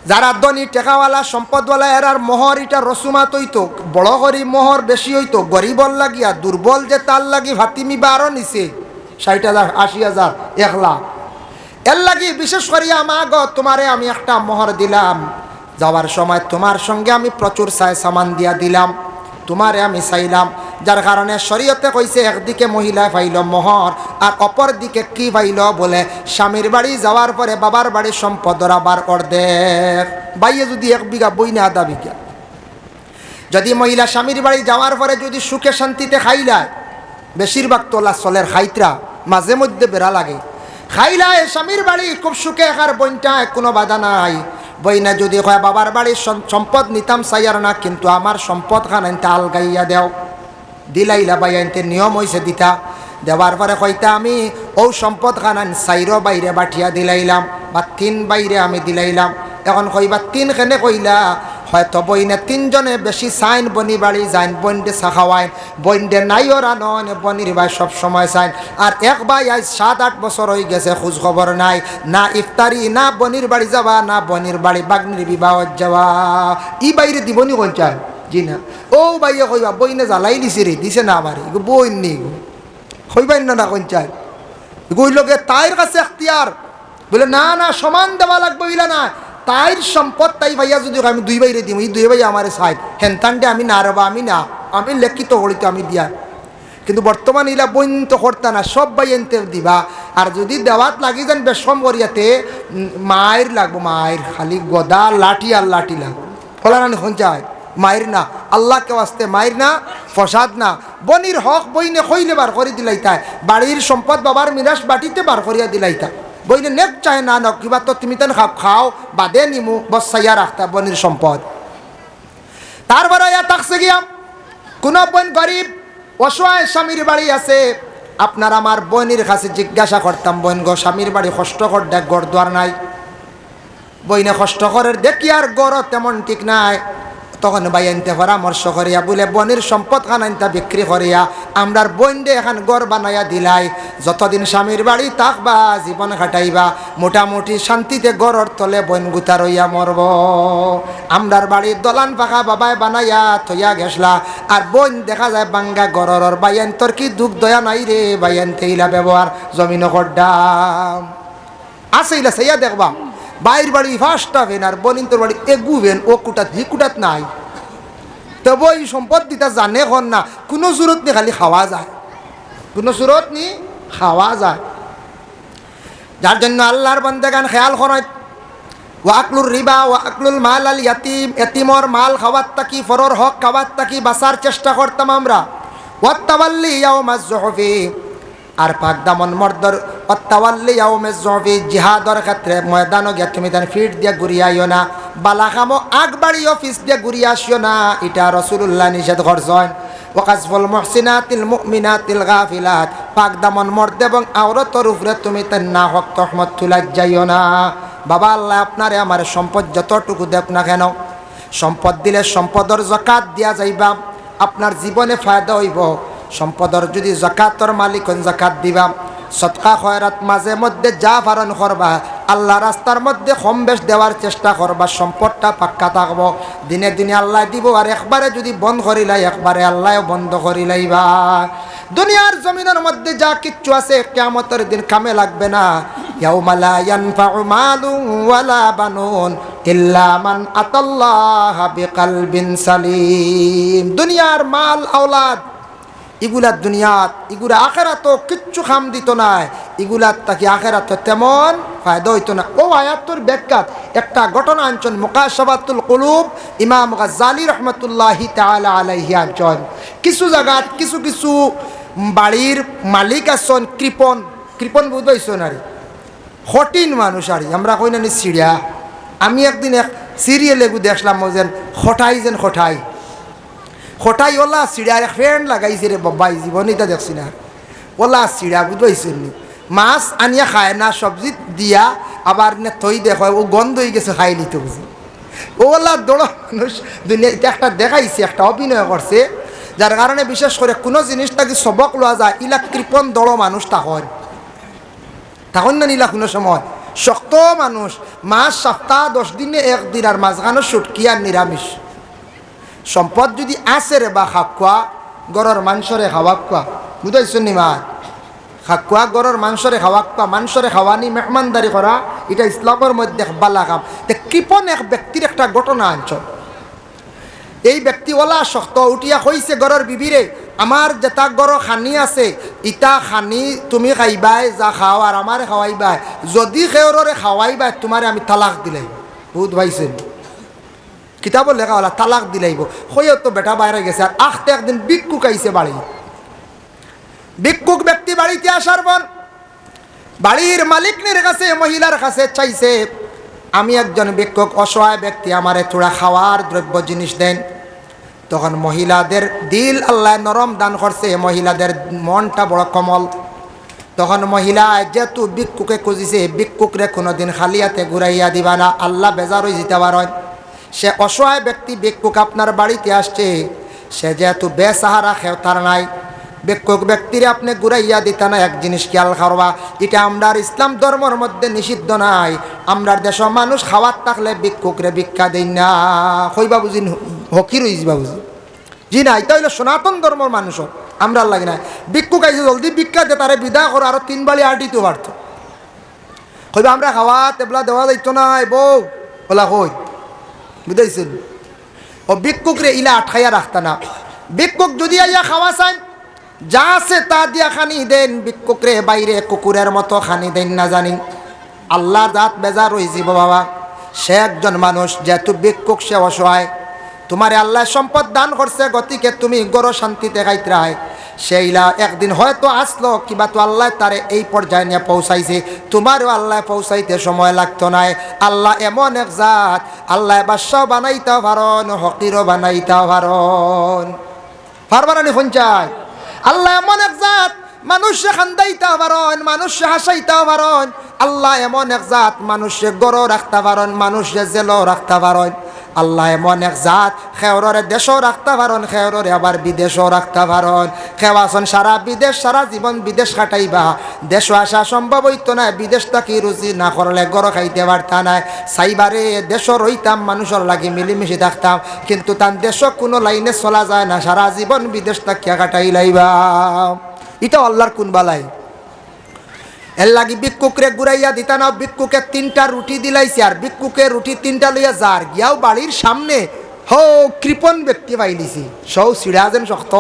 যারা ধনী টেকাওয়ালা সম্পদওয়ালা এরার মোহর এটা রসুমাত হইতো, বড় গরিব মোহর বেশি হইতো, গরিবর লাগিয়া দুর্বল যে তার লাগি ভাতিমি বা আরও নিছে 60,000 80,000 1 লাখ। এর লাগি বিশেষ করিয়া মা গো তোমারে আমি একটা মোহর দিলাম, যাওয়ার সময় তোমার সঙ্গে আমি প্রচুর সামান দিয়া দিলাম, তোমারে আমি চাইলাম, যার কারণে শরীয়তে কইছে একদিকে মহিলা পাইল মোহর আর অপর দিকে কি পাইল বলে স্বামীর বাড়ি যাওয়ার পরে বাবার বাড়ির সম্পদরা বার অর্ধেক। বাইয়ে যদি 1 বিঘা বই না 1/2 বিঘা, যদি মহিলা স্বামীর বাড়ি যাওয়ার পরে যদি সুখে শান্তিতে খাইলায়, বেশিরভাগ তোলা চলের খাইতরা মাঝে মধ্যে বেড়া লাগে, খাইলায় স্বামীর বাড়ি খুব সুখে একার বইনটায় কোনো বাধা নাই। বইনা যদি কয় বাবার বাড়ির সম্পদ নিতাম চাইয়ার না, কিন্তু আমার সম্পদ খান আনতে আলগাইয়া দেও, দিলাইলা বাই আনতে নিয়ম হয়েছে দিতা, দেওয়ার পরে কইতা আমি ও সম্পদ খান আন 4 বাইরে বাঠিয়া দিলাইলাম বা 3 বাইরে আমি দিলাইলাম। এখন কইবা 3 কেনে কইলা, হয়তো বইনে 3 জনে বেশি চাইন বনি বাড়ি যাইন, বইনডে চা খাওয়াইন, বইনডে নাইও রানন, বনির ভাই সব সময় চাইন। আর এক ভাই আজ 7-8 বছর হয়ে গেছে খোঁজ খবর নাই, না ইফতারি, না বনির বাড়ি যাওয়া, না বনির বাড়ি বাগনির বিবাহত যাওয়া। ই বাইরে দিবনি কোন চায় জি না, ও ভাইয়া কইবা বইনে জ্বালাই দিছে রে, দিছে না আমার বইন নি কইবাই না কোন চায় গই লগে তাইর কাছে এখতিয়ার বলে না না সমান দেওয়া লাগবে বইলা না, তাইর সম্পদ তাই ভাইয়া যদি আমি 2 বাইরে দিই, 2 ভাইয়া আমার সাইড হেনতানডে আমি না রবা, আমি না, আমি লেখিত করিত আমি দিয়া। কিন্তু বর্তমান ইলা বইন তো করতা না, সব ভাই এনতে দিবা। আর যদি দেওয়াত লাগি যান বেশম করিয়াতে মায়ের লাগবো, মায়ের খালি গদা লাঠি আর লাঠি লাগবো, ফলা না এখন চায় মায়ের না, আল্লাহকে আসতে মায়ের না, ফসাদ না। বনির হক বইনে কইলে বার করে দিলাইতা, বাড়ির সম্পদ বাবার মিরাস বাটিতে বার করিয়া দিলাইতা। বইনে নেক চায় না নক কিবা তো তুমি তেন খাও বাদে নিমু বসাইয়া রাখতা বনির সম্পদ। তারপরে থাকছে গিয়া কোন বোন গরিব অসহায় স্বামীর বাড়ি আছে, আপনার আমার বোনের কাছে জিজ্ঞাসা করতাম, বোন গো স্বামীর বাড়ি কষ্ট কর দেখ, গড় দোয়ার নাই, বইনে কষ্ট করের দেখি আর গড় তেমন ঠিক নাই। তখন ভাই আনতে পরামর্শ করিয়া বলে বনের সম্পদ খান আনতা বিক্রি করিয়া আমরার বইনডে এখন গড় বানাইয়া দিলাই, যতদিন স্বামীর বাড়ি থাকবা জীবন কাটাইবা মোটামুটি শান্তিতে গড়র তলে বইন গুতা রইয়া মরব। আমরার বাড়ির দলান পাখা বাবায় বানাইয়া থইয়া গেছলা, আর বইন দেখা যায় বাঙ্গা গড়র। বাইয়ান তোর কি দুঃখ দয়া নাই রে, বাইয়ান তেইলা ব্যবহার জমিন করডাম আছে ইলা সেইয়া দেখবা বাইর বাড়ি ফার্স্টটা ভেন আর বনিন তোর বাড়ি এগুবেন, ও কুটাত হি কুটাত নাই। তবে ওই সম্পদ দিতা জানে হন না, কোনো সুরত নি খালি খাওয়া যায়, কোনো সুরত নি খাওয়া যায়। যার জন্য আল্লাহর বান্দাগান খেয়াল করেন, ওয়াকলুর রিবা ওয়াকলুল মাল আল ইয়াতিম, এতিমর মাল খাওয়ার তাকি ফরর হক খাওয়ার তাকি বাঁচার চেষ্টা করতাম আমরা। ওয়াত্তাওয়াল্লি ইয়াউমাজ যুহফি, আর পাক দামন মর্দর অত্তাওয়াল্লি ইয়াউমাজ যুহফি, জিহাদর ক্ষেত্রে ময়দানও গিয়া তুমি তার ফিট দিয়ে ঘুরিয়াইও না, বালাখামো আগ বাড়ি অফিস দিয়ে ঘুরিয়ে আসিও না, এটা রাসূলুল্লাহ নিষেধ করছেন। ওয়াকাজফুল মুহসিনাতিল মুমিনাতিল গাফিলাত, পাক দামন মর্দ এবং আওরতর উপরে তুমি তার না হক তহমত তুলাই যাইও না। বাবা আল্লাহ আপনারে আমার সম্পদ যতটুকু দেখ না কেন, সম্পদ দিলে সম্পদর যাকাত দিয়া যাইবা, আপনার জীবনে ফায়দা হইব। সম্পদর যদি যাকাতর মালিক যাকাত দিবা, সদকা খয়রাত মাঝে মধ্যে যা পালন করবা, আল্লাহ রাস্তার মধ্যে কম বেশ দেওয়ার চেষ্টা করবা, সম্পদটা পাক্কা থাকবো। দিনে দিনে আল্লাহ দিব, আর একবারে যদি বন্ধ করিলাই একবারে আল্লাহ বন্ধ করিলাইবা। দুনিয়ার জমিনের মধ্যে যা কিচ্ছু আছে কিয়ামতের দিন কামে লাগবে না। ইয়াউমা লা ইয়ানফাউ মালুন ওয়ালা বানুন ইল্লা মান আতাল্লাহা বিকলবিন সালিম। দুনিয়ার মাল আওলাদ এগুলা দুনিয়াত, এগুলা আখেরাত কিচ্ছু খাম দিত না, এগুলার তাকে আখেরাত তেমন ফায়দা হইতো না। ও আয়াতুর ব্যাখ্যাত একটা ঘটনা আনছেন মুকাশাফাতুল কুলুব ইমাম গাজ্জালী রাহমাতুল্লাহি তাআলা আলাইহি আনছেন। কিছু জায়গাত কিছু কিছু বাড়ির মালিক আছেন কৃপণ, কৃপণ বুঝাইছো না রে, কঠিন মানুষ। আর আমরা কই না সিরিয়া, আমি একদিন এক সিরিয়ালে দেখলাম যেন খটাই যেন খটাই খটাই ওলা চিড়া এক ফ্রেন্ড লাগাইছে রে বাবাই, জীবনীটা দেখছি না ওলা চিড়া বুঝাইছেন নি, মাছ আনিয়া খায় না, সবজি দিয়া আবার নে থই দেখো ও গন্ধ হয়ে গেছে খাই নিতে বুঝি। ওলা দৌড় মানুষ দুনিয়া একটা দেখাইছে, একটা অভিনয় করছে, যার কারণে বিশেষ করে কোনো জিনিসটাকে সবক লওয়া যায়। ইলা কৃপণ দড় মানুষ তখন না নিলা কোনো সময় শক্ত মানুষ, মাস সপ্তাহ 10 দিনে একদিন আর মাঝখানো সুটকি আর নিরামিষ। সম্পদ যদি আছে রে বা খাকুয়া গরর মাংসরে খাওয়াকুয়া, বুঝাইছেন নি মা? খাকুয়া গরর মাংসরে খাওয়াকুয়া, মাংসরে খাওয়ানি মেহমানদারি করা, এটা ইসলামের মধ্যে বালা কাম। কৃপণ এক ব্যক্তির একটা ঘটনা আনছ। এই ব্যক্তি ওলা শক্ত উঠিয়া কইছে গরর বিবিরে, আমার যেটা গড় খানি আছে ইটা খানি তুমি খাইবাই, যা খাও আর আমারে খাওয়াইবাই, যদি খেওরে খাওয়াইবাই তোমারে আমি তালাক দিলাই। বুধ ভাইছেন কিতাবর লেখা হলা তালাক দিলাইব। হইও তো বেটা বাইরে গেছে, আর আখতে একদিন ভিক্ষুক আইছে বাড়ি। ভিক্ষুক ব্যক্তি বাড়িতে আসার পর বাড়ির মালিকনির কাছে, মহিলার কাছে চাইছে, আমি একজন ভিক্ষুক, অসহায় ব্যক্তি, আমারে থোড়া খাওয়ার দ্রব্য জিনিস দেন। তখন মহিলাদের দিল আল্লাহ নরম দান করছে, মহিলাদের মনটা বড় কমল। তখন মহিলা যেহেতু ভিক্ষুকে খুঁজিছে, ভিক্ষুকরে কোনোদিন খালিয়াতে ঘুরাইয়া দিবা না, আল্লাহ বেজার হয়ে যেতে পারেন। সে অসহায় ব্যক্তি ভিক্ষুক আপনার বাড়িতে আসছে, সে যেহেতু বেসাহারা খেতার নাই, ভিক্ষুক ব্যক্তিরে আপনি ঘুরাইয়া দিতা না। এক জিনিস খেয়াল করবা, এটা আমরার ইসলাম ধর্মের মধ্যে নিষিদ্ধ নাই। আমরার দেশের মানুষ খাওয়ার থাকলে ভিক্ষুকরে ভিক্ষা দেই না। কইবা বুঝি হকির হইবা বুঝি জি না, এটা হইলো সনাতন ধর্মের মানুষও আমরা লাগে না। ভিক্ষুক আইসে জলদি ভিক্ষা দে, তারে বিদা করো, আরো 3 বাড়ি আর দিতে পারত। কইবা আমরা খাওয়া তেবলা দেওয়া যাইত না বউ বলা কই, বুঝাইছেন? ও ভিক্ষুকরে ইলা আটকাইয়া রাখতা না। ভিক্ষুক যদি আইয়া খাওয়া চান, যা আছে তা দিয়া খানি দেন। ভিক্ষুকরে বাইরে কুকুরের মতো খানি দেন না জানি। আল্লাহ জাত বেজার হয়ে যাব বাবা। সে একজন মানুষ, যেহেতু ভিক্ষুক সে অসহায়, তোমারে আল্লাহ সম্পদ দান করছে, গতিকে তুমি গড় শান্তিতে খাইতে। সেইলা একদিন হয়তো আসলো, কিবা তো আল্লাহ তারে এই পর্যায়ে নিয়ে পৌঁছাইছে, তোমারও আল্লাহ পৌঁছাইতে সময় লাগতো না। আল্লাহ এমন এক জাত, আল্লাহ বাদশাহ বানাইতে পারন, হকিরও বানাইতে পারন। পারবারানি পঞ্চায় আল্লাহ এমন এক জাত, মানুষে খান্দাইতে পারন, মানুষে হাসাইতে পারন। আল্লাহ এমন এক জাত, মানুষে গড় রাখতে পারন, মানুষে জেলও রাখতে পারন। আল্লাহ এমন এক জাত, খেওরে দেশও রাখতে পারন, খেওরে আবার বিদেশও রাখতে পারন। খেওয়াছন সারা বিদেশ, সারা জীবন বিদেশ কাটাইবা, দেশও আসা সম্ভব হইতো না। বিদেশ থাকি রুচি না করলে গড় খাইতে পারতা নাই। সাইবারে দেশও রইতাম, মানুষের লাগি মিলিমিশি থাকতাম, কিন্তু তার দেশও কোনো লাইনে চলা যায় না, সারা জীবন বিদেশ থাকিয়া কাটাই লাইবা। এটা আল্লাহর কোন বালাই। এর লাগি ভিক্ষুকরে ঘুরাইয়া দিতা না। ভিক্ষুকে 3টা রুটি দিলাইছে, আর ভিক্ষুকে রুটি 3টা লইয়া যার গিয়াও বাড়ির সামনে হো কৃপণ ব্যক্তি পাইলিছি, সৌ সিড়া যেন শক্ত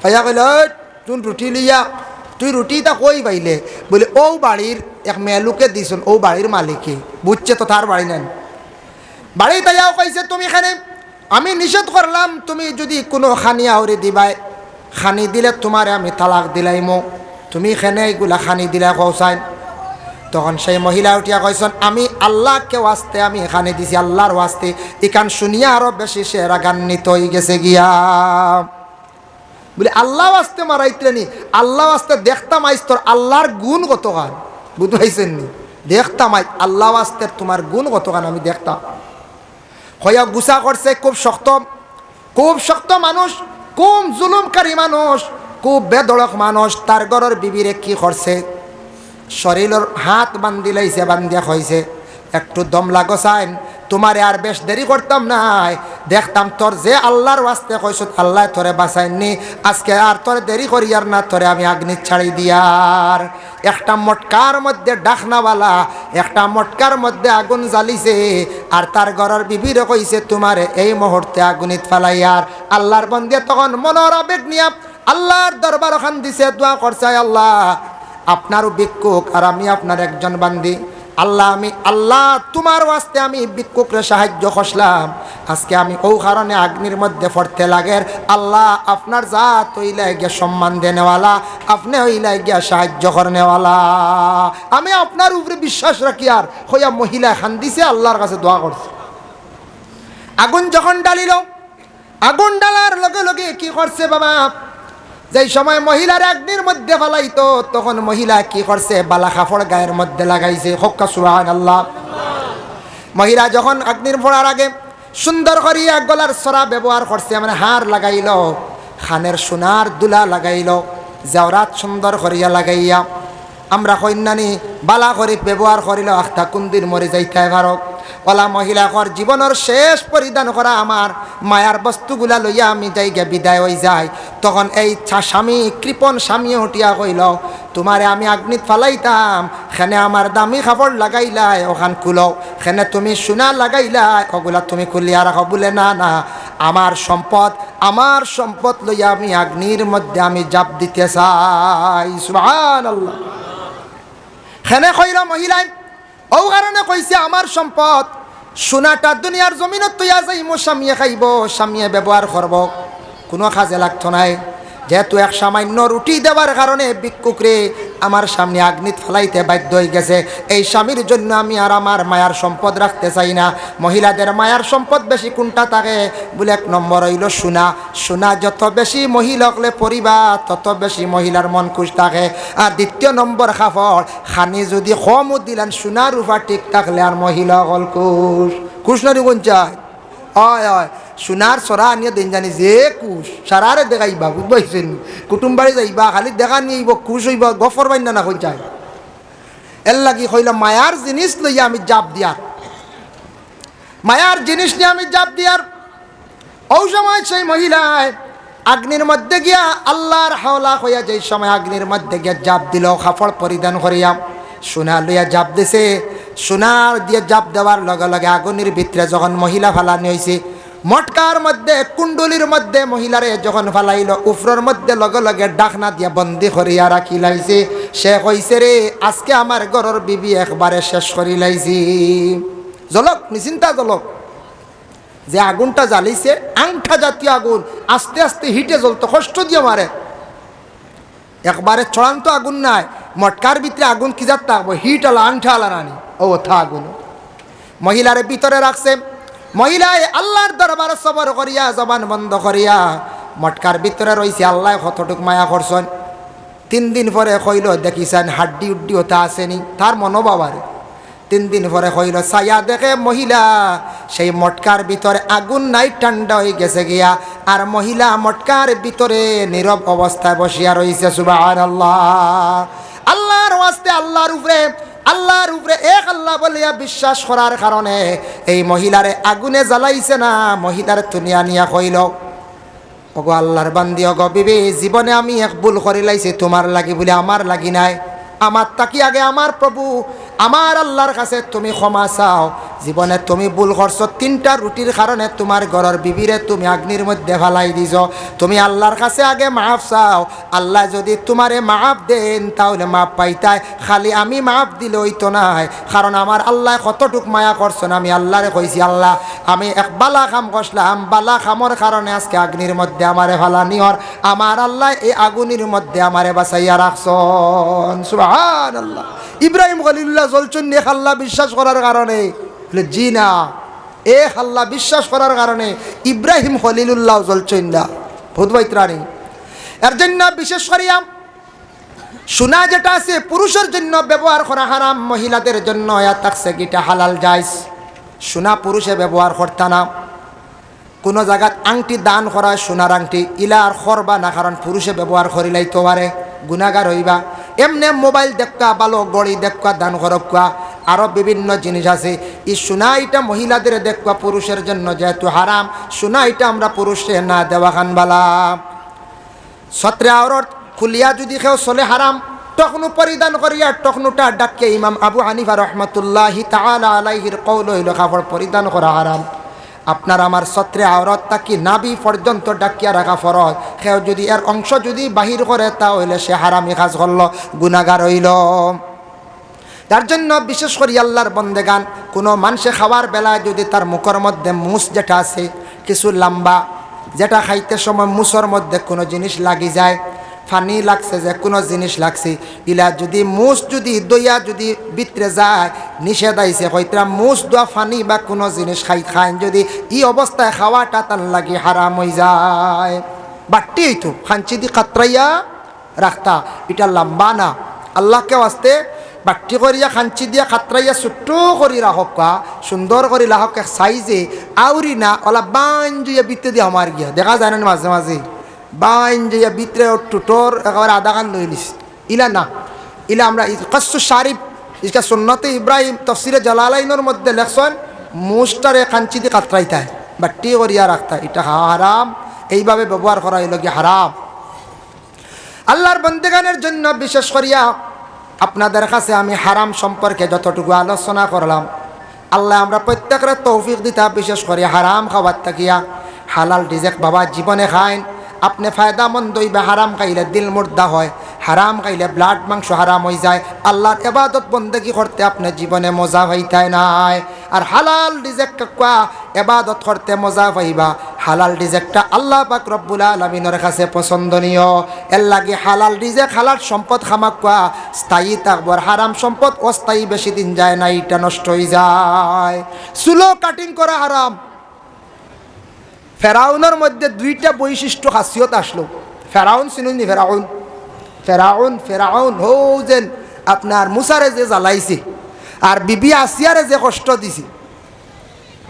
পাইয়া কইল, তুই রুটি লইয়া, তুই রুটিটা কই পাইলে? বলে ও বাড়ির এক মেলুকে দিছুন, ও বাড়ির মালিকে। বুঝছে তো তার বাড়ি নেন। বাড়ি তাইয়াও কইছে, তুমি এখানে আমি নিষেধ করলাম, তুমি যদি কোনো খানি আহরে দিবাই, খানি দিলে তোমারে আমি তালাক দিলাইমো, তুমি এখানে এইগুলা খানি দিলা কৌসাইন। তখন সেই মহিলা উঠিয়া কইসন, আমি আল্লাহকে ওয়াস্তে আমি এখানে দিছি, আল্লাহর ওয়াস্তে। এখান শুনিয়া আরো বেশি সে রাগান্বিত হয়ে গেছে গিয়া। বলে আল্লাহ ওয়াস্তে মারাইতে নি, আল্লাহ ওয়াস্তে দেখতাম আইস তোর আল্লাহর গুণ কতখান, বুঝতে পাইছেন নি? দেখতাম আইস আল্লাহ ওয়াস্তে তোমার গুণ কতখান আমি দেখতাম। হইয়া গুছা করছে, খুব শক্ত মানুষ, খুব জুলুমকারী মানুষ, খুব বেদড়ক মানুষ। তার ঘরের বিবিরে কি করছে, শরীরের হাত বান্ধিলাইছে, বান্ধিয়া হয়েছে, একটু দম লাগসাইন, তোমারে আর বেশ দেরি করতাম নাই, দেখতাম তোর যে আল্লাহর ওয়াস্তে কইস আল্লাহ তোরে বাঁচাইনি, আজকে আর তোরে দেরি করি আর না, তোরে আমি আগ্নি ছাড়ি দিয়ার। একটা মটকার মধ্যে ডাকনাওয়ালা, একটা মটকার মধ্যে আগুন জ্বালিছে, আর তার ঘরের বিবিরে কইছে তোমারে এই মুহূর্তে আগুনিত ফালাইয়ার। আল্লাহর বন্দে তখন মনের আবেগ নিয়া আল্লাহর দরবার ওখান দিছে, দোয়া করছে, আল্লাহ আপনারও ভিক্ষুক আর আমি আপনার একজন বান্দি, আল্লাহ আমি আল্লাহ তোমার ওয়াস্তে আমি ভিক্ষুকরে সাহায্য করলাম, আজকে আমি ও কারণে আগ্নির মধ্যে পড়তে লাগের। আল্লাহ আপনার জাত হইলে গিয়া সম্মান দেনেওয়ালা, আপনি হইলে গিয়া সাহায্য করনেওয়ালা, আমি আপনার উপরে বিশ্বাস রাখি। আর হইয়া মহিলা খান দিছে, আল্লাহর কাছে দোয়া করছে। আগুন যখন ডালিল, আগুন ডালার লগে লগে কি করছে বাবা, যেই সময় মহিলার আগ্নির মধ্যে ফেলাইতো, তখন মহিলা কি করছে, বালা কাপড় গায়ের মধ্যে লাগাইছে। হক্কা সুবহানাল্লাহ। মহিলা যখন আগ্নির পড়ার আগে সুন্দর করিয়া গলার সরা ব্যবহার করছে, মানে হার লাগাইল, খানের সোনার দুলা লাগাইল, জাওরাত সুন্দর করিয়া লাগাইয়া আমরা কন্যানি বালা করে ব্যবহার করিলে আখটা কোনদিন মরে যাইতে পারো। ওলা মহিলাকর জীবনের শেষ পরিধান করা আমার মায়ার বস্তুগুলা লইয়া আমি যাইগে বিদায় হয়ে যাই। তখন এই স্বামী কৃপণ স্বামী উঠিয়া কইল, তোমারে আমি আগ্নিত ফালাইতাম, খেনে আমার দামি খাবার লাগাইলাই ওখান খুলো, খেনে তুমি সোনা লাগাইলাই ওগুলা তুমি খুলিয়া রাখো। বলে না না, আমার সম্পদ লইয়া আমি আগ্নির মধ্যে আমি জাপ দিতে চাই। সুবহানাল্লাহ। খেনে কইল মহিলাই, ও কারণে কইছে আমার সম্পদ সোনাটা দুনিয়ার জমিনত তৈয়া যাইমো, স্বামীয়ে খাইব, স্বামীয়ে ব্যবহার করব, কোনো কাজে লাগতো নাই। যেহেতু এক সামান্য রুটি দেওয়ার কারণে ভিক্ষুকরে আমার সামনে আগ্নিত ফেলাইতে বাধ্য হয়ে গেছে। এই স্বামীর জন্য আমি আর আমার মায়ার সম্পদ রাখতে চাই না। মহিলাদের মায়ার সম্পদ বেশি কোনটা থাকে বলে, এক নম্বর হইল সোনা। সোনা যত বেশি মহিলা হলে পরিবার তত বেশি মহিলার মন খুশ থাকে। আর দ্বিতীয় নম্বর কাপড় খানি যদি কমও দিলেন, সোনার রূপা ঠিক থাকলে আর মহিলা হল খুশ না কোন চায়। হয় হয়, সোনার সরা আনিয়ে দিন জানি যে কুশ সারারে দেখাইবা, বুঝবাইছেন? কুটুম বাড়ি যাইবা খালি দেখা নিয়ে খুশ হইব, গফর বাইন না কই চাই। এর লাগি কইল মায়ার জিনিস লইয়া আমি জাপ দিয়ার, মায়ার জিনিস নিয়ে আমি জাপ দিয়ার। ওই সময় সেই মহিলায় আগ্নির মধ্যে গিয়া আল্লাহর হাওলা হইয়া, যেই সময় আগ্নির মধ্যে গিয়া জাপ দিল, কাপড় পরিধান করিয়া সোনা লইয়া জাপ দিছে। সোনার দিয়ে জাপ দেওয়ার লগে লগে আগুনের ভিতরে যখন মহিলা ফালানি হয়েছে, মটকার মধ্যে কুণ্ডলির মধ্যে মহিলারে যখন ফালাইল, উফরের মধ্যে লগে লগে ডাকনা দিয়া বন্দি করিয়া রাখি লাইছে। সে কইছে, রে আজকে আমার ঘরের বিবি একবারে শেষ করি লাইছি। জলক নিশ্চিন্তা জলক, যে আগুনটা জ্বালিছে আংঠা জাতীয় আগুন, আস্তে আস্তে হিটে জ্বলতো, কষ্ট দিয়ে মারে, একবারে চড়ান্ত আগুন নাই। মটকার ভিতরে আগুন কি যাত থাকবো, হিট আলা আংঠা আলা রানি ও থা আগুন। মহিলারে ভিতরে রাখছে, মহিলায় আল্লাহর দরবার সবর করিয়া জবান বন্ধ করিয়া মটকার ভিতরে রয়েছে। আল্লাহ কতটুক মায়া করছেন। 3 দিন পরে কইল, দেখিছেন হাড্ডি উড্ডি ওটা আসেনি তার মনোবাবারে। 3 দিন পরে কইল, ছায়া দেখে মহিলা সেই মটকার ভিতরে আগুন নাই, ঠান্ডা হয়ে গেছে গিয়া। আর মহিলা মটকার ভিতরে নীরব অবস্থায় বসিয়া রয়েছে। সুবহানাল্লাহ। আল্লাহর ওয়াস্তে আল্লাহর উপরে এক আল্লাহ বলিয়া বিশ্বাস করার কারণে এই মহিলারে আগুনে জ্বালাইছে না। মহিলার তুনিয়া নিয়া কইল, ওগো আল্লাহর বান্দি, ওগো বিবি, জীবনে আমি এক ভুল করে লাইছি, তোমার লাগি বলে আমার লাগি নাই। আমার তাকি আগে আমার প্রভু আমার আল্লাহর কাছে তুমি ক্ষমা চাও। জীবনে তুমি ভুল করছো, 3টা রুটির কারণে তোমার ঘরের বিবিরে তুমি আগ্নির মধ্যে ফেলাই দিছ। তুমি আল্লাহর কাছে আগে মাফ চাও। আল্লাহ যদি তোমারে মাফ দেন তাহলে মাফ পাইতাই, খালি আমি মাফ দিলে হইতো নাই। কারণ আমার আল্লাহ কতটুক মায়া করছেন। আমি আল্লাহরে কইছি, আল্লাহ আমি এক বালা কাম করলাম, বালা কামর কারণে আজকে আগ্নির মধ্যে আমারে ফালানি হর, আমার আল্লাহ এই আগুনের মধ্যে আমারে বাঁচাইয়া রাখছন। সুবহানাল্লাহ। ইব্রাহিম খলিলুল্লাহ জ্বলছেন এক আল্লাহ বিশ্বাস করার কারণে? জি না, এক আল্লাহ বিশ্বাস করার কারণে ইব্রাহিম খলিলুল্লাহ জ্বলছেন না। ভূতবৈত্রাণী এর জন্য বিশেষ করিয়া সোনা যেটা আছে পুরুষের জন্য ব্যবহার করা হারাম, মহিলাদের জন্য থাকছে গিটা হালাল জায়েজ। সোনা পুরুষে ব্যবহার করতে না। কোনো জায়গাত আংটি দান করা, সোনার আংটি ইলার করবা না, কারণ পুরুষে ব্যবহার করিলাই তো পারে গুনাগার হইবা। এমনি মোবাইল দেখা, ভালো গড়ি দেখা দান করবা, আরও বিভিন্ন জিনিস আছে। এই সোনা এটা মহিলাদের দেখা, পুরুষের জন্য যেহেতু হারাম, সোনা এটা আমরা পুরুষে না দেওয়া খান বালা। সত্রে আওরত খুলিয়া যদি কেউ চলে হারাম, টকনু পরিধান করিয়া টকনুটা ডাকে ইমাম আবু হানিফা রহমতুল্লাহি তাআলা আলাইহির কওল হইল কাপড় পরিধান করা হারাম। আপনার আমার সত্রে আওরত তাকি নাভি পর্যন্ত ডাকিয়া রাখা ফরজ। কেউ যদি এর অংশ যদি বাহির করে তাহলে সে হারামি কাজ করল, গুনাহগার হইল। তার জন্য বিশেষ করে আল্লাহর বন্দেগান, কোনো মানুষে খাওয়ার বেলায় যদি তার মুখের মধ্যে মুস যেটা আছে কিছু লম্বা, যেটা খাইতে সময় মুসর মধ্যে কোনো জিনিস লাগি যায়, ফানি লাগছে, যে কোনো জিনিস লাগছে, ইলা যদি মুস যদি দইয়া যদি ভিতরে যায়, নিষেধ আইছে হয়তো মুস দোয়া ফানি বা কোনো জিনিস খাইন যদি ই অবস্থায় খাওয়াটা তার লাগি হারাম হয়ে যায়। বাট্টি হইতো খাঞ্চি দি কাতরাইয়া রাখতা, এটা লম্বা না। আল্লাহকে আসতে বাট্টি করিয়া খাঞ্চি দিয়া খাতরাইয়া ছোট্ট করি রাখকা, সুন্দর করি রাখক এক সাইজে, আউরি না ওলা বান জুইয়া বিতে দিয়ে আমার গিয়া দেখা যায় না মাঝে মাঝে, বাইন যে ভিতরে টুটোর একেবারে আধা কান লই নিস, ইলা না। ইলা আমরা কসু শারিফ ইসকা সুন্নতে ইব্রাহিম তফসিরে জালালাইনের মধ্যে লেখছেন মুস্টারে কাঞ্চি দিয়ে কাতরাইতায় বাট্টি করিয়া রাখতা, এটা হারাম। এইভাবে ব্যবহার করা হইল কি হারাম। আল্লাহর বন্দেগানের জন্য বিশেষ করিয়া আপনাদের কাছে আমি হারাম সম্পর্কে যতটুকু আলোচনা করলাম, আল্লাহ আমরা প্রত্যেকের তৌফিক দিতা, বিশেষ করে হারাম খাবার থাকিয়া হালাল রিজেক বাবা জীবনে খাইন। আপনি ফায়দামন্দ হইবে, হারাম খাইলে দিল মুর্দা হয়, হারাম খাইলে ব্লাড মাংস হারাম হয়ে যায়। আল্লাহর ইবাদত বন্দেগি করতে আপনি জীবনে মজা পাইতাই নাই। আর হালাল রিজেক কাকুয়া ইবাদত করতে মজা পাইবা। হালাল রিজেকটা আল্লাহ পাক রব্বুল আলামিনের কাছে পছন্দনীয়। এর লাগে হালাল রিজেক হালাল সম্পদ খামাকুয়া স্থায়ী থাকবার, হারাম সম্পদ অস্থায়ী বেশি দিন যায় না, এটা নষ্ট হয়ে যায়। চুলো কাটিং করা হারাম। ফেরাউনের মধ্যে দুইটা বৈশিষ্ট্য খাসিয়ত আসলো। ফেরাউন চিনুনি? ফেরাউন ফেরাউন ফেরাউন হো যেন আপনার মুসারে যে জ্বালাইছে আর বিবি আসিয়ারে যে কষ্ট দিছে,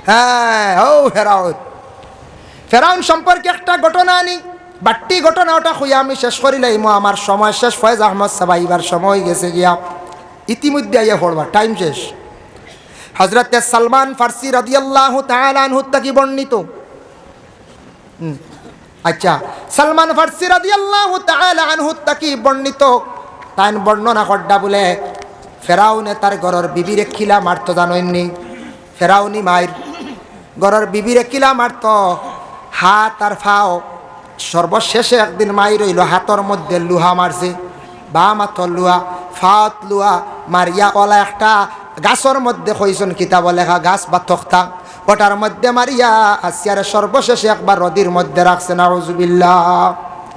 হ্যাঁ হো ফেরাউন। ফেরাউন সম্পর্কে একটা ঘটনা আনি, বাট্টি ঘটনা, ওটা খুঁয়া আমি শেষ করিলাম। আমার সময় শেষ, ফয়েজ আহমদ সাবাইবার সময় গেছে গিয়া, ইতিমধ্যে আইয়া পড়বা, টাইম শেষ। হযরত সালমান ফারসি রাদিয়াল্লাহু তাআলা আনহু থেকে বর্ণিত। আচ্ছা, সালমান ফারসি রাদিয়াল্লাহু তাআলা আনহু থেকে বর্ণিত, তাই বর্ণনা করডা বলে ফেরাউনে তার ঘরের বিবিরে খিলা মারতো, জানেননি? ফেরাউনি মায়ের ঘরের বিবিরে কিলা মারতো, হাত আর ফাও। সর্বশেষে একদিন মায়ের রইল হাতর মধ্যে লুহা মারছে, বাম হাতর লুহা, ফাত লুহা মারিয়া ওলা একটা গাছের মধ্যে কইছেন কিতাব লেখা গাছ বা তক্তা, ওটার মধ্যে মারিয়া আসিয়ারে সর্বশেষে একবার নদীর মধ্যে রাখছে, নাউজুবিল্লাহ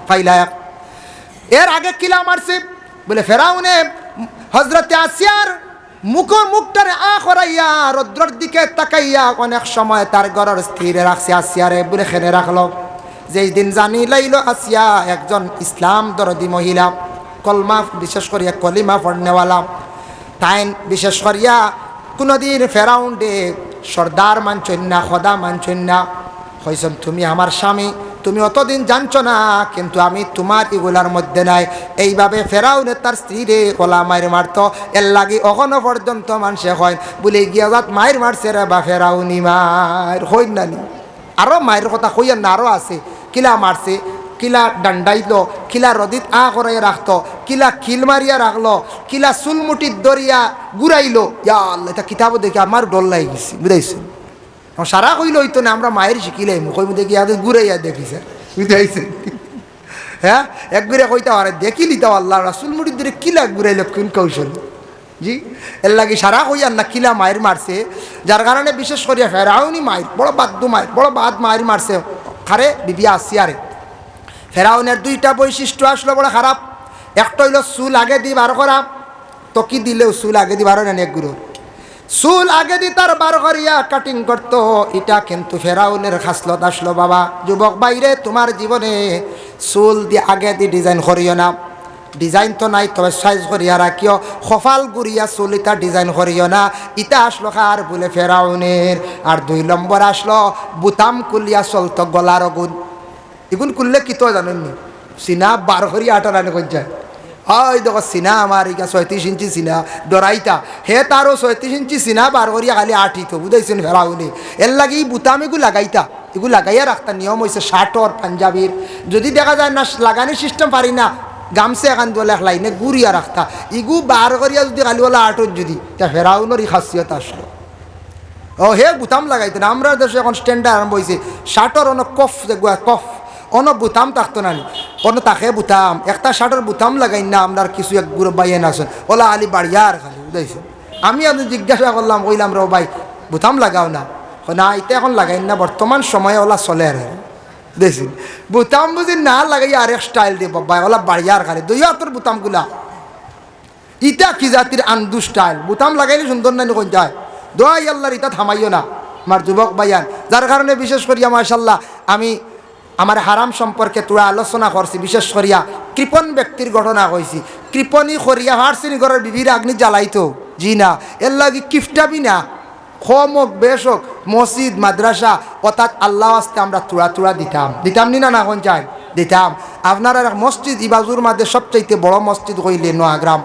ফাইলা। এর আগে কিলা মারছে বলে ফেরাউনে হযরতে আসিয়ার মুখটারে করাইয়া রৌদ্রের দিকে তাকাইয়া অনেক সময় তার ঘরের স্থিরে রাখছে আসিয়ারে বলে খেনে রাখলো। যেই দিন জানি লাইল আসিয়া একজন ইসলাম দরদি মহিলা, কলমা বিশেষ করিয়া কলিমা পড়নেওয়ালা, তাইন বিশেষ করিয়া কোনোদিন ফেরাউন ডে সর্দার মানছেন না, খোদা মানছেন না। হয়েছেন তুমি আমার স্বামী, তুমি অতদিন জানছো না, কিন্তু আমি তোমার এগুলার মধ্যে নাই। এইভাবে ফেরাউনে তার স্ত্রীরে কলা মায়ের মারত। এর লাগি এখনো পর্যন্ত মানুষে হয় বলে গিয়া যাত মায়ের মারছে রে বা ফেরাউনি মায়ের হই নানি। আরও মায়ের কথা কইয়া না, আরও আছে। কিলা মারছে, কিলা ডান্ডাইল, কিলা রদিত করাই রাখতো, কিলা খিল মারিয়া রাখলো, কিলা চুলমুটির দরিয়া ঘুরাইলো। ইয়া আল্লাহ, এটা কিতাবও দেখে আমার ডর লাগি গেছি, বুঝাইছেন? সারা কইল হইতো না, আমরা মায়ের শিখিলাম, কই দেখি ঘুরাইয়া দেখিছে, বুঝাইছেন? হ্যাঁ, একবারে কইতে পারে দেখি লিতা আল্লাহ রাসুল মুড়ির ধরে কিলা ঘুরাইল কোন কৌশল। জি, এর লাগে সারা কইয়ার না কিলা মায়ের মারছে, যার কারণে বিশেষ করিয়া ফেরাউনি মায়ের বড় বাদ্য মায়ের বড় বাদ মায়ের মারছে খারে বিবি আসিয়ারে। ফেরাউনের দুইটা বৈশিষ্ট্য আসলো বড় খারাপ। একটা হইল চুল আগে দি বার করা, তো কি দিলেও চুল আগে দি বার হয় না, একগুলো চুল আগে দি তার বার করিয়া কাটিং করতো। এটা কিন্তু ফেরাউনের খাসলত আসলো। বাবা যুবক বাইরে, তোমার জীবনে চুল দিয়ে আগে দি ডিজাইন করিও না। ডিজাইন তো নাই, তবে সাইজ করিয়া রাখিও। কপাল গুড়িয়া চুল ইটা ডিজাইন করিও না। ইটা আসলো কার বলে ফেরাউনের। আর 2 নম্বর আসলো বুতাম কুলিয়া চলতো গলার গুণ। এগুন করলে কি তো জানেননি, সিনা বার করিয়া আটার আনে কোন যায়। ওই দেখো সিনা আমার ইকা 36 ইঞ্চি সিনা ডরাইতা, হে তারও 36 ইঞ্চি সিনা বার করিয়া খালি আঠিত, বুঝাইছেন ফেরাউনি। এর লাগে বুতাম এগুলো লাগাইতা, এগুলো লাগাইয়া রাখতা। নিয়ম হয়েছে শার্টর পাঞ্জাবির, যদি দেখা যায় না লাগানোর সিস্টেম পারি না, গামছা এখান দোলে এক লাইনে গুড়িয়া রাখতা। ইগু বার করিয়া যদি খালিওয়ালা আটত যদি, তা ফেরাউনের এই খাসিয়ত আসলো। ও হে বুতাম লাগাইতো না। আমরা দেশে এখন স্ট্যান্ডার্ড আরম্ভ হয়েছে, শার্টর অনেক কফ দেখবা, কফ অন বুতাম থাকতো না, অন তাকে বুতাম একটা শার্টের বুতাম লাগাই না। আপনার কিছু এক গুরু বাইন আছেন, ওলা আলি বাড়িয়ার খালি, বুঝাইছেন? আমি আপনি জিজ্ঞাসা করলাম, কইলাম রে ভাই বুতাম লাগাও না, না এটা এখন লাগাই না, বর্তমান সময়ে ওলা চলে আর দেখছি বুতাম বুঝি না লাগাই আরেক স্টাইল দিয়ে বাবা, ওলা বাড়িয়ার খালি 2 হাতের বুতামগুলা। ইটা কি জাতির আন্দু স্টাইল, বুতাম লাগাইলে সুন্দর না কোন যায়। দোয়াই আল্লাহর ইটা থামাইও না আমার যুবক ভাইয়ান। যার কারণে বিশেষ করিয়া মাশাআল্লাহ আমি আমার হারাম সম্পর্কে তোরা আলোচনা করছি। বিশেষ করিয়া কৃপণ ব্যক্তির ঘটনা কইছি। কৃপণী করিয়া হারসিনি ঘরের বিবির আগ্নি জ্বালাইতো, জি না। এর লাগে কিফটাবি না, কম হোক বেশ হোক, মসজিদ মাদ্রাসা অর্থাৎ আল্লাহ আস্তে আমরা তুড়া দিতাম নি না কোন চাই দিতাম। আপনার মসজিদ ইবাজুর মাঝে সবচাইতে বড় মসজিদ কইলে নোয়াগ্রাম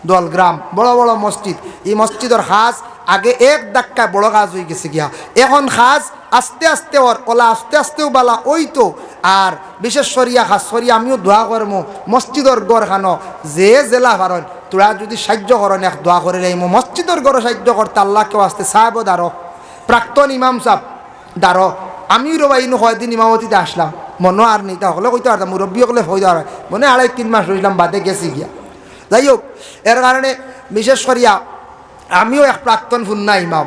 দলগ্রাম বড় বড় মসজিদ, এই মসজিদের খাজ আগে এক ধাক্কা বড় কাজ হয়ে গেছে গিয়া, এখন খাজ আস্তে আস্তে ওর ওলা আস্তে আস্তেও বালা ওই তো। আর বিশেষ সরিয়া খাস সরিয়া আমিও দোয়া করমো মসজিদর গড় খানো যে জেলা ভারণ তোরা যদি সাহায্য করেন এক দোয়া করে রাইমো মসজিদর গড় সাহায্য করতে আল্লাহকেও আসতে সাহেব দাঁড়ো প্রাক্তন ইমাম সাহেব দাঁড়ো। আমিও রবাই কয়দিন ইমামতিতে আসলাম মনে আর নেই তাহলে কইতে পারতাম মুরব্বী হলে হয়ে যাওয়ার মনে 2.5-3 মাস রইলাম বাদে গেছি গিয়া। যাই হোক এর কারণে বিশেষ করিয়া আমিও এক প্রাক্তন ফুন্না ইমাম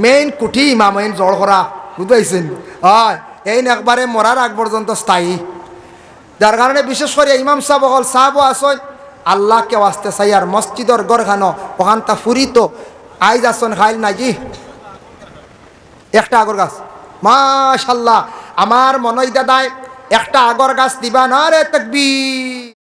মেইন কুঠি ইমাম মেইন জড় করা বুঝতে হয় এই একবারে মরার আগ পর্যন্ত স্থায়ী। যার কারণে বিশেষ করে ইমাম সাহেব হল সাহেবও আসন আল্লাহকে আসতে চাই আর মসজিদর গড় খানো ওখানটা ফুরিত আইজ আসন খাইল না জি একটা আগর গাছ মাশাল্লাহ আমার মনে দাদায় একটা আগর গাছ দিবা না রে তাকবীর।